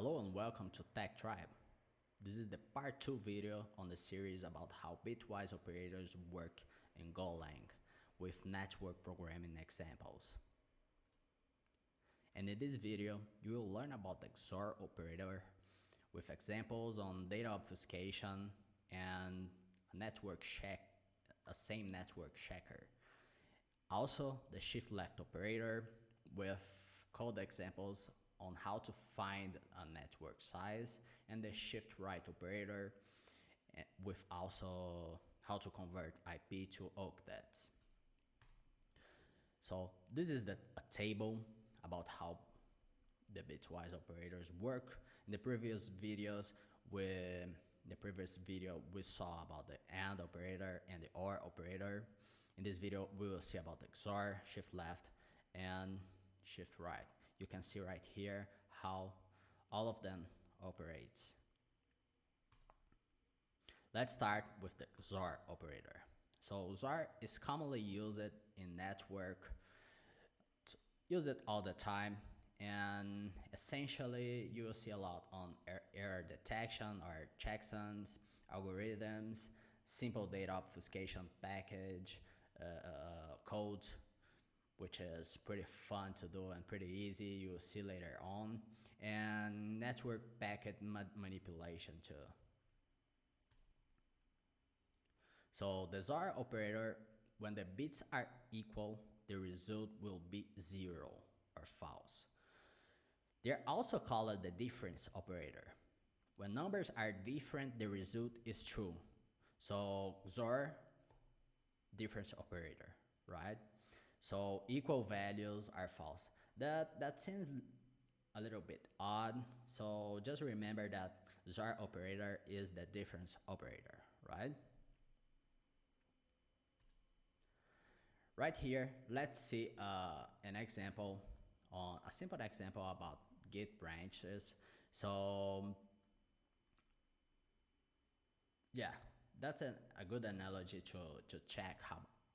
Hello and welcome to TechTribe. This is the part 2 video on the series about how Bitwise operators work in Golang with network programming examples. And in this video, you will learn about the XOR operator with examples on data obfuscation and a same network checker. Also, the shift left operator with code examples on how to find a network size, and the shift right operator with also how to convert IP to octets. So this is a table about how the bitwise operators work. In the previous video we saw about the AND operator and the OR operator. In this video we will see about the XOR, shift left, and shift right. You can see right here how all of them operate. Let's start with the XOR operator. So XOR is commonly used in network, use it all the time, and essentially you will see a lot on error detection or checksums, algorithms, simple data obfuscation package, code, which is pretty fun to do and pretty easy, you'll see later on, and network packet manipulation too. So the XOR operator, when the bits are equal, the result will be 0 or false. They're also called the difference operator. When numbers are different, the result is true. So XOR, difference operator, right? So equal values are false. That seems a little bit odd. So just remember that XOR operator is the difference operator, right? Right here, let's see an example on a simple example about Git branches. So yeah, that's a good analogy to check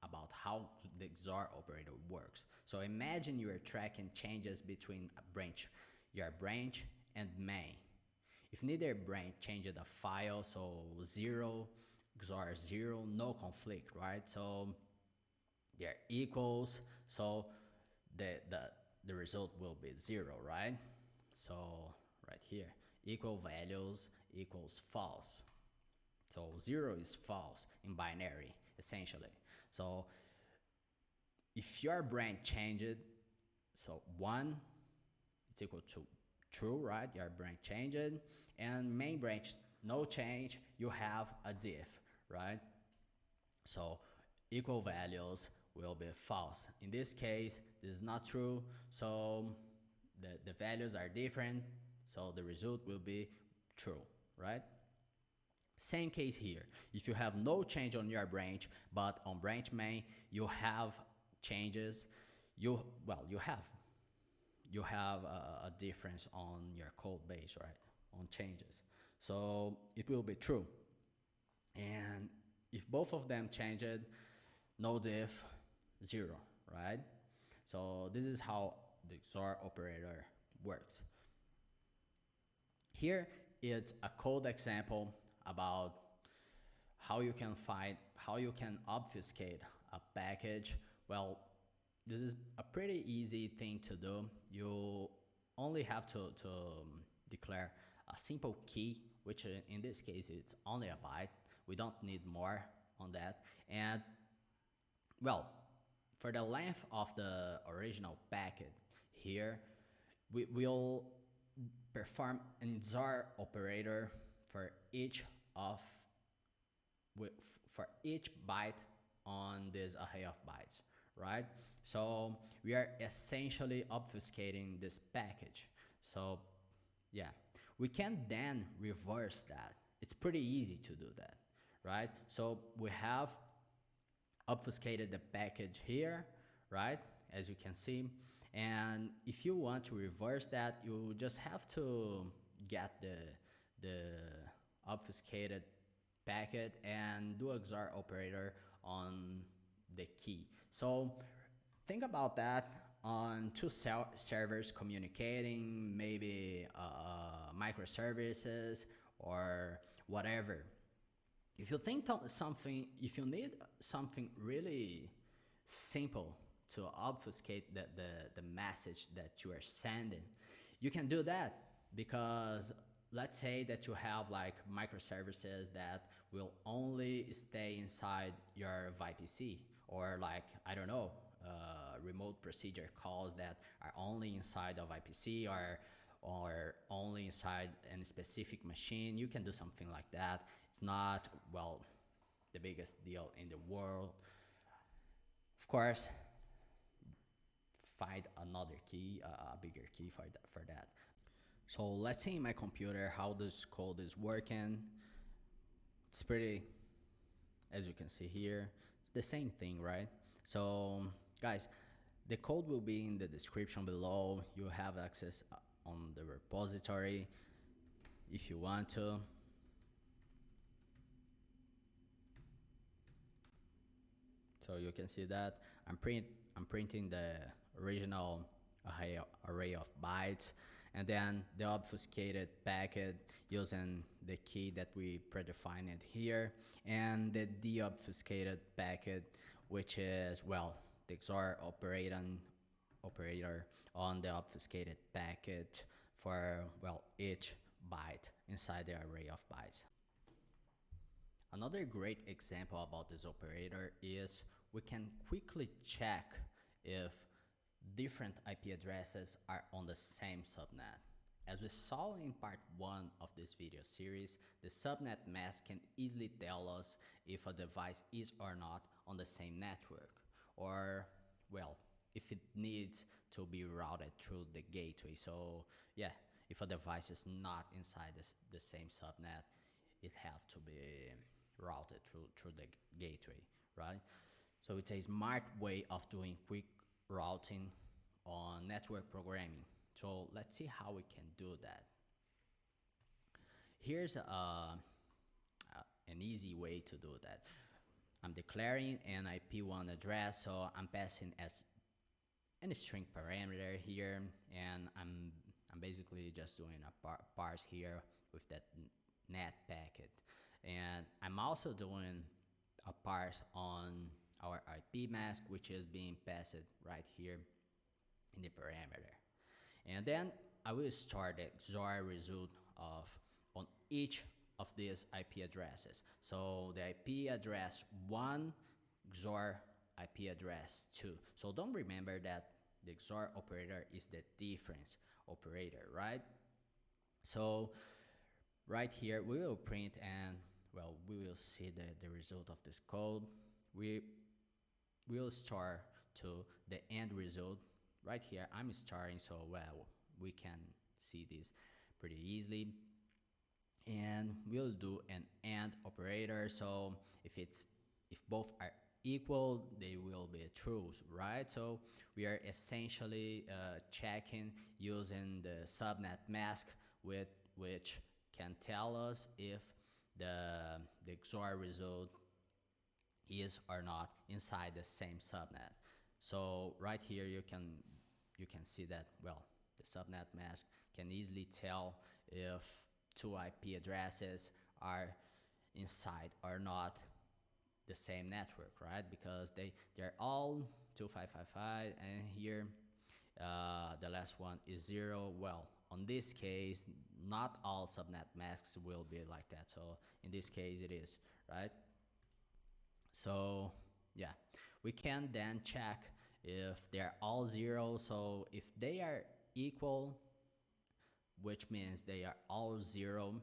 about how the XOR operator works. So imagine you are tracking changes between your branch and main. If neither branch changed a file, so 0, XOR 0, no conflict, right? So they're equals, so the result will be 0, right? So right here, equal values equals false. So 0 is false in binary, essentially. So if your branch changed, so 1, it's equal to true, right? Your branch changed, and main branch, no change, you have a diff, right? So equal values will be false. In this case, this is not true, so the values are different, so the result will be true, right? Same case here. If you have no change on your branch, but on branch main you have changes, you have a difference on your code base, right? On changes, so it will be true. And if both of them changed, no diff, 0, right? So this is how the XOR operator works. Here it's a code example about how you can obfuscate a package. Well, this is a pretty easy thing to do. You only have to declare a simple key, which in this case it's only a byte. We don't need more on that. And well, for the length of the original packet here, we will perform an XOR operator for each byte on this array of bytes, right? So we are essentially obfuscating this package. So yeah, we can then reverse that. It's pretty easy to do that, right? So we have obfuscated the package here, right, as you can see, and if you want to reverse that, you just have to get the obfuscated packet and do a XOR operator on the key. So think about that on two servers communicating, maybe a microservices or whatever. If you think something, if you need something really simple to obfuscate the message that you are sending, you can do that. Because let's say that you have like microservices that will only stay inside your VPC, or like, I don't know, remote procedure calls that are only inside of IPC, or only inside a specific machine. You can do something like that. It's not, well, the biggest deal in the world. Of course, find another key, a bigger key for that. So let's see in my computer how this code is working. It's pretty, as you can see here, it's the same thing, right? So guys, the code will be in the description below. You have access on the repository if you want to. So you can see that I'm printing the original array of bytes, and then the obfuscated packet using the key that we predefined it here, and the deobfuscated packet, which is, well, the XOR operator on the obfuscated packet for, well, each byte inside the array of bytes. Another great example about this operator is we can quickly check if different IP addresses are on the same subnet. As we saw in part 1 of this video series, the subnet mask can easily tell us if a device is or not on the same network, or, well, if it needs to be routed through the gateway. So yeah, if a device is not inside the same subnet, it have to be routed through the gateway, right? So it's a smart way of doing quick routing on network programming. So let's see how we can do that. Here's an easy way to do that. I'm declaring an IP1 address, so I'm passing as any string parameter here, and I'm basically just doing a parse here with that net packet. And I'm also doing a parse on our IP mask, which is being passed right here in the parameter. And then I will start the XOR result on each of these IP addresses. So the IP address 1 XOR IP address 2. So don't remember that the XOR operator is the difference operator, right? So right here we will print, and, well, we will see the result of this code. We will start to the end result. Right here I'm starting, so, well, we can see this pretty easily. And we'll do an AND operator. So if both are equal, they will be true, right? So we are essentially checking using the subnet mask, which can tell us if the XOR result is or not inside the same subnet. So right here you can see that, well, the subnet mask can easily tell if two IP addresses are inside or not the same network, right? Because they're all 2555, and here the last one is 0. Well, on this case, not all subnet masks will be like that. So in this case it is, right? So yeah, we can then check if they're all 0. So if they are equal, which means they are all 0,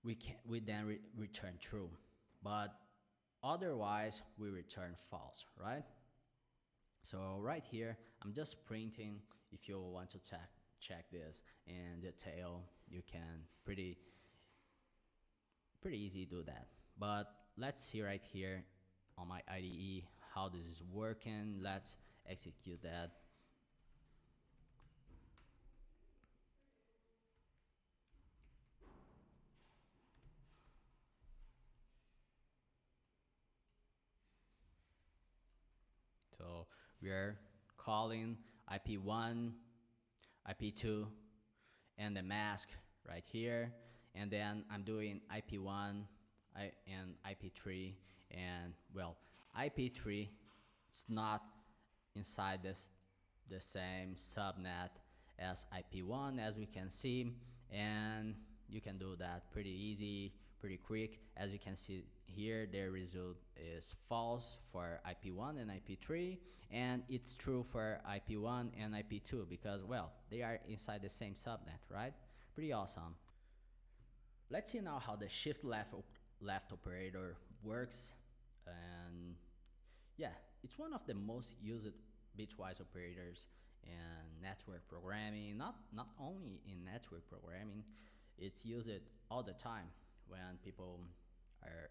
we then return true. But otherwise we return false, right? So right here I'm just printing. If you want to check this in detail, you can pretty easy do that. But let's see right here on my IDE how this is working. Let's execute that. So we are calling IP1, IP2, and the mask right here. And then I'm doing IP1 and IP3. And well, IP3, it's not inside the same subnet as IP1, as we can see, and you can do that pretty easy, pretty quick. As you can see here, the result is false for IP1 and IP3, and it's true for IP1 and IP2 because, well, they are inside the same subnet, right? Pretty awesome. Let's see now how the shift left operator works. And yeah, it's one of the most used bitwise operators in network programming. Not only in network programming, it's used all the time when people are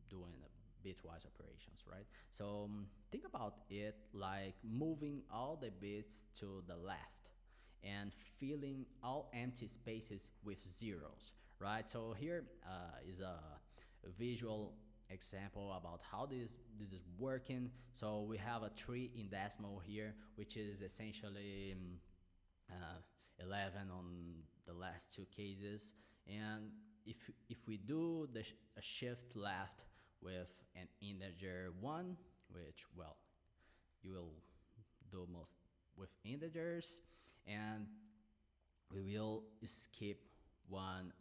doing bitwise operations, right? So think about it like moving all the bits to the left and filling all empty spaces with zeros, right? So here is a visual example about how this is working. So we have a 3 in decimal here, which is essentially 11 on the last two cases. And if we do a shift left with an integer 1, which, well, you will do most with integers, and we will skip one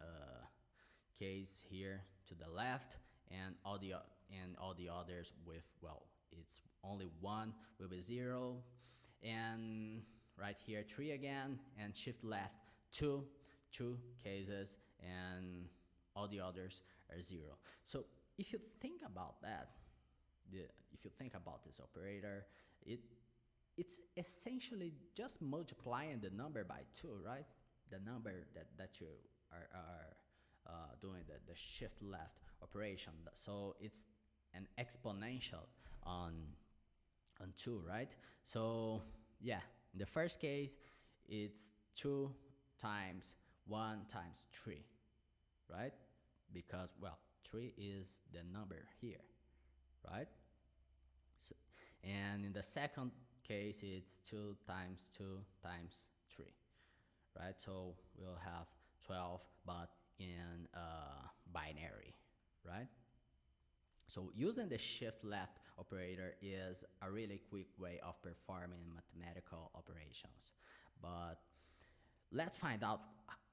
case here to the left, and all the others with, well, it's only 1 with a 0, and right here 3 again, and shift left 2 cases, and all the others are 0. So if you think about that, if you think about this operator, it's essentially just multiplying the number by 2, right? The number that you are doing the shift left operation. So it's an exponential on 2, right? So yeah, in the first case, it's 2 times 1 times 3, right? Because, well, 3 is the number here, right? So, and in the second case, it's 2 times 2 times 3, right? So we'll have 12, but in binary, right? So using the shift left operator is a really quick way of performing mathematical operations. But let's find out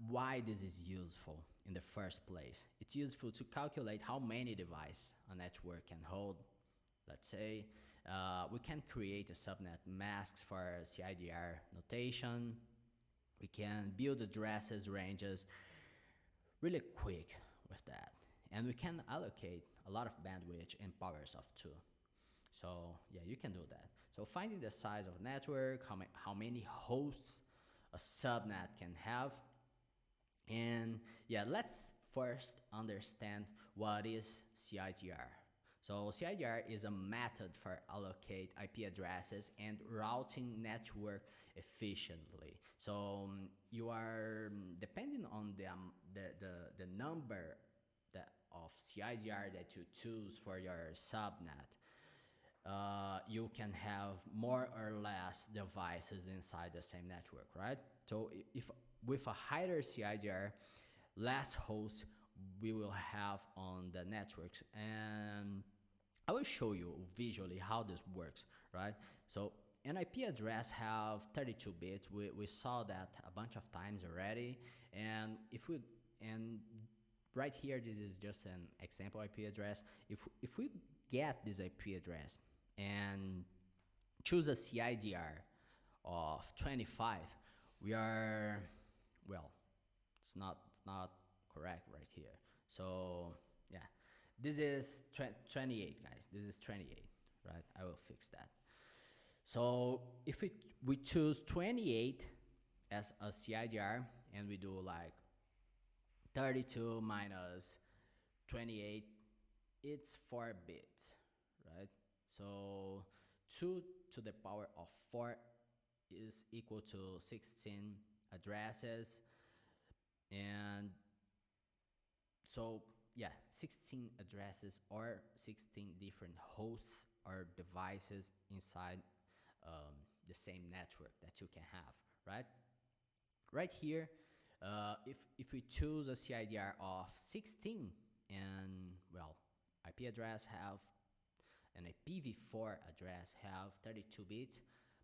why this is useful in the first place. It's useful to calculate how many devices a network can hold. Let's say we can create a subnet masks for CIDR notation. We can build addresses ranges really quick with that. And we can allocate a lot of bandwidth and powers of 2. So yeah, you can do that. So finding the size of network, how many hosts a subnet can have. And yeah, let's first understand what is CIDR. So CIDR is a method for allocate IP addresses and routing network efficiently. So you are depending on the number of CIDR that you choose for your subnet. You can have more or less devices inside the same network, right? So if with a higher CIDR, less hosts we will have on the networks, and I will show you visually how this works, right? So an IP address have 32 bits. We saw that a bunch of times already, and right here, this is just an example IP address. If we get this IP address and choose a CIDR of 25, we are, well, it's not correct right here. So yeah, this is 28, guys. This is 28, right? I will fix that. So if we choose 28 as a CIDR, and we do like 32 minus 28, it's 4 bits, right? So 2 to the power of 4 is equal to 16 addresses. And so yeah, 16 addresses or 16 different hosts or devices inside the same network that you can have, right? Right here, If we choose a CIDR of 16 and well, IP address have and a IPv4 address have 32 bits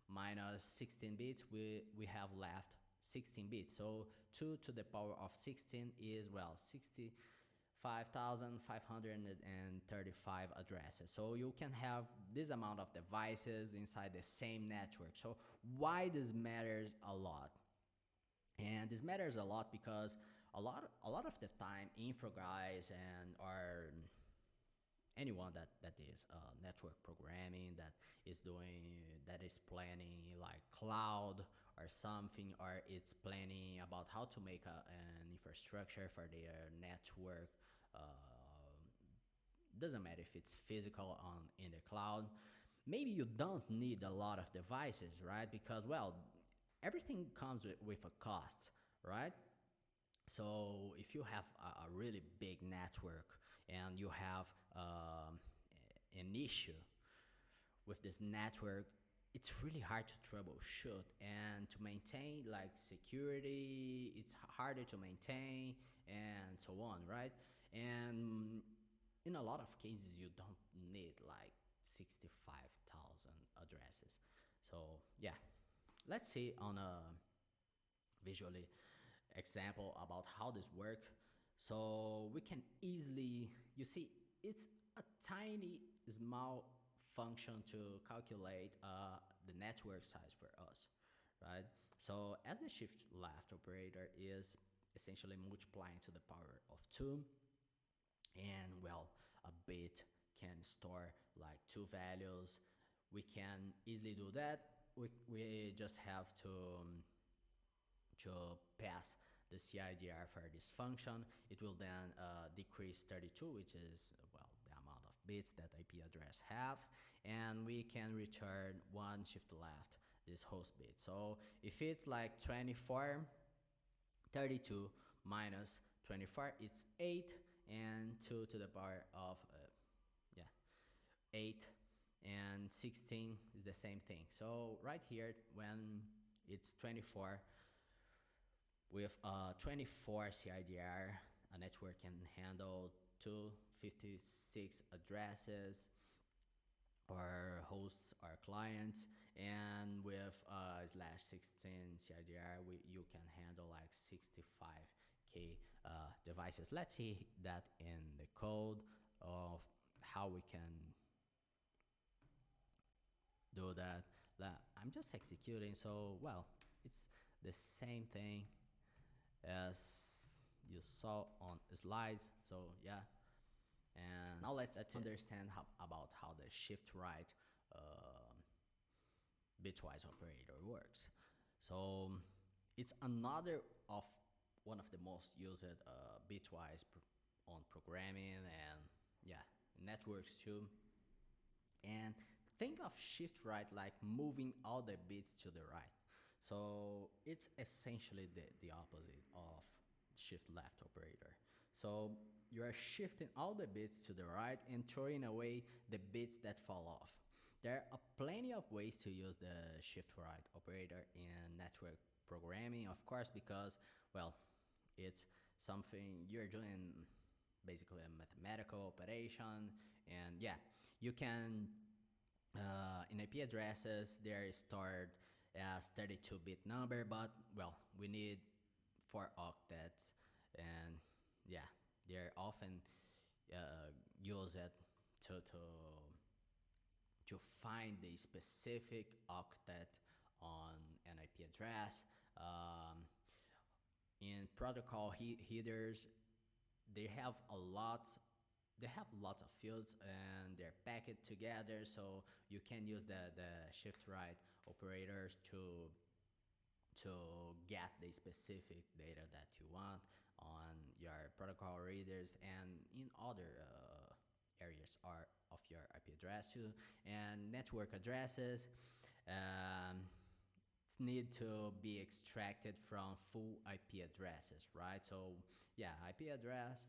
minus 16 bits, we have left 16 bits. So 2 to the power of 16 is, well, 65,535 addresses. So you can have this amount of devices inside the same network. So why this matters a lot? And this matters a lot because a lot of the time info guys and or anyone that is network programming, that is planning like cloud or something, or it's planning about how to make an infrastructure for their network. Doesn't matter if it's physical on in the cloud. Maybe you don't need a lot of devices, right? Because, well, everything comes with a cost, right? So if you have a really big network and you have an issue with this network, it's really hard to troubleshoot and to maintain like security. It's harder to maintain and so on, right? And in a lot of cases, you don't need like 65,000 addresses. So yeah, let's see on a visually example about how this work. So we can easily, you see, it's a tiny small function to calculate the network size for us, right? So as the shift left operator is essentially multiplying to the power of 2, and well, a bit can store like two values. We can easily do that. We just have to pass the CIDR for this function. It will then decrease 32, which is, well, the amount of bits that IP address have, and we can return one shift left, this host bit. So if it's like 24, 32 minus 24, it's 8, and 2 to the power of, 8, and 16 is the same thing. So right here, when it's 24, with 24 CIDR, a network can handle 256 addresses or hosts or clients, and with slash 16 CIDR, you can handle like 65k devices. Let's see that in the code of how we can do that. I'm just executing, so well, it's the same thing as you saw on the slides. So yeah, and now let's understand about how the shift right bitwise operator works. So it's another of one of the most used bitwise on programming and yeah, networks too. And think of shift right like moving all the bits to the right. So it's essentially the opposite of shift left operator. So you are shifting all the bits to the right and throwing away the bits that fall off. There are plenty of ways to use the shift right operator in network programming, of course, because, well, it's something you're doing, basically a mathematical operation, and yeah, you can in IP addresses they're stored as 32-bit number, but well, we need 4 octets, and yeah, they're often used to find the specific octet on an IP address. In protocol headers, they have lots of fields and they're packed together, so you can use the shift right operators to get the specific data that you want on your protocol readers and in other areas of your IP address too. And network addresses need to be extracted from full IP addresses, right? So yeah, IP address,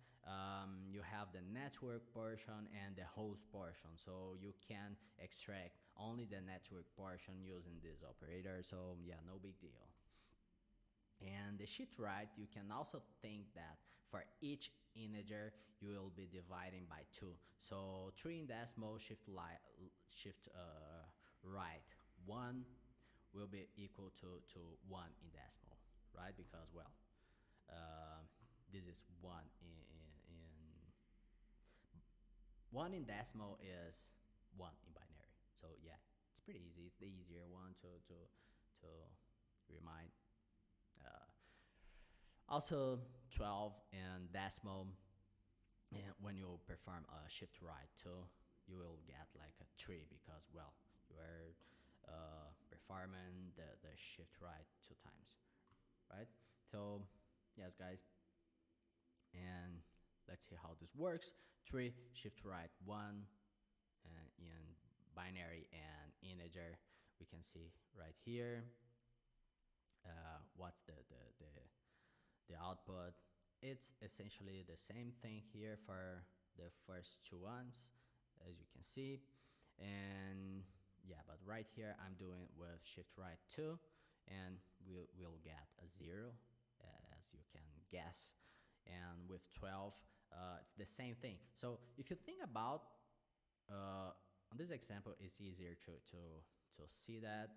you have the network portion and the host portion. So you can extract only the network portion using this operator. So yeah, no big deal. And the shift right, you can also think that for each integer you will be dividing by 2. So 3 in decimal shift right 1 will be equal to 1 in decimal, right? Because well, uh, this is 1 in decimal is 1 in binary. So yeah, it's pretty easy. It's the easier one to remind. Uh, Also 12 and decimal, and when you perform a shift right too, you will get like a 3 because well, you are performing the shift right 2 times, right? So yes guys, and let's see how this works. 3 shift right 1, and in binary and integer we can see right here what's the output. It's essentially the same thing here for the first two ones, as you can see. And yeah, but right here I'm doing it with shift right 2, and we'll get a 0, as you can guess. And with 12, it's the same thing. So if you think about on this example, it's easier to see that.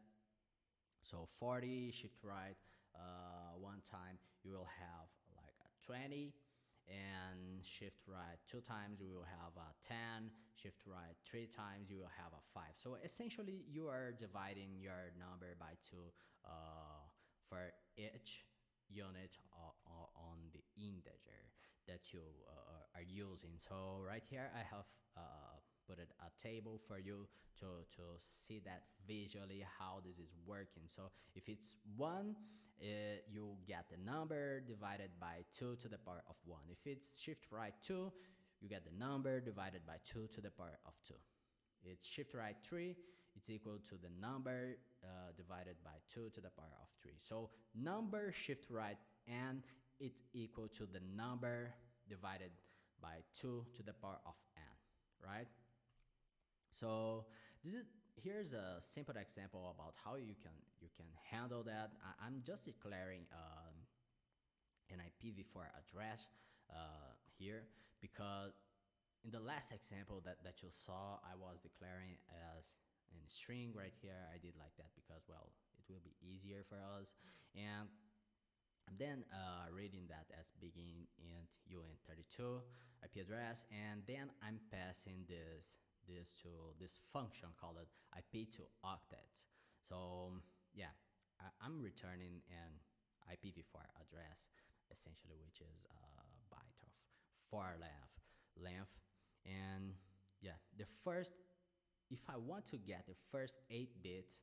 So 40 shift right one time, you will have like a 20, and shift right 2 times you will have a 10, shift right 3 times you will have a 5. So essentially you are dividing your number by 2 for each unit on the integer that you are using. So right here I have put a table for you to see that visually how this is working. So if it's 1, you get the number divided by 2 to the power of 1. If it's shift right 2, you get the number divided by 2 to the power of 2. It's shift right 3, it's equal to the number divided by 2 to the power of 3. So number shift right n, it's equal to the number divided by 2 to the power of n, right? So here's a simple example about how you can handle that. I'm just declaring an IPv4 address here, because in the last example that you saw, I was declaring as in string right here. I did like that because well, it will be easier for us. And I'm then reading that as begin int uint32 IP address, and then I'm passing this to this function called IP to octet. So yeah, I'm returning an IPv4 address essentially, which is a byte of 4 length. And yeah, the first, if I want to get the first 8 bits,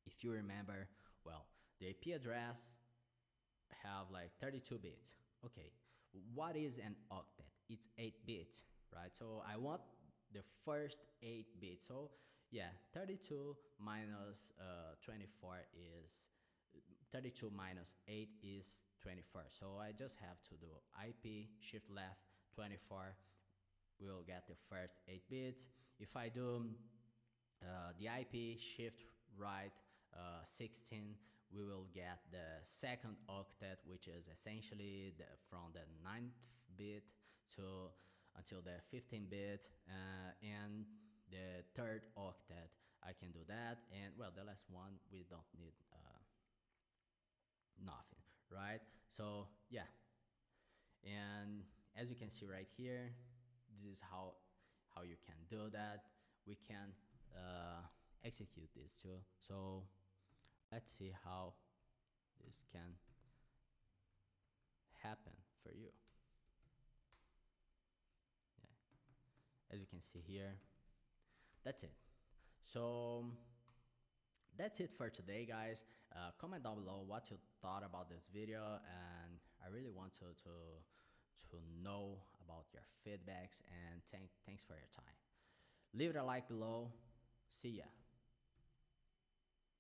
if you remember, well, the IP address have like 32 bits. Okay, what is an octet? It's 8 bits, right? So I want the first 8 bits. So yeah, 32 minus 24 is 32 minus 8 is 24. So I just have to do IP shift left 24. We'll get the first 8 bits. If I do the IP shift right 16, we will get the second octet, which is essentially from the 9th bit to until the 15th bit, and the third octet I can do that. And well, the last one we don't need nothing, right? So yeah, and as you can see right here, this is how you can do that. We can execute this too. So let's see how this can happen for you. Yeah. As you can see here, that's it. So that's it for today, guys. Comment down below what you thought about this video, and I really want to know about your feedbacks, and thanks for your time. Leave it a like below. See ya.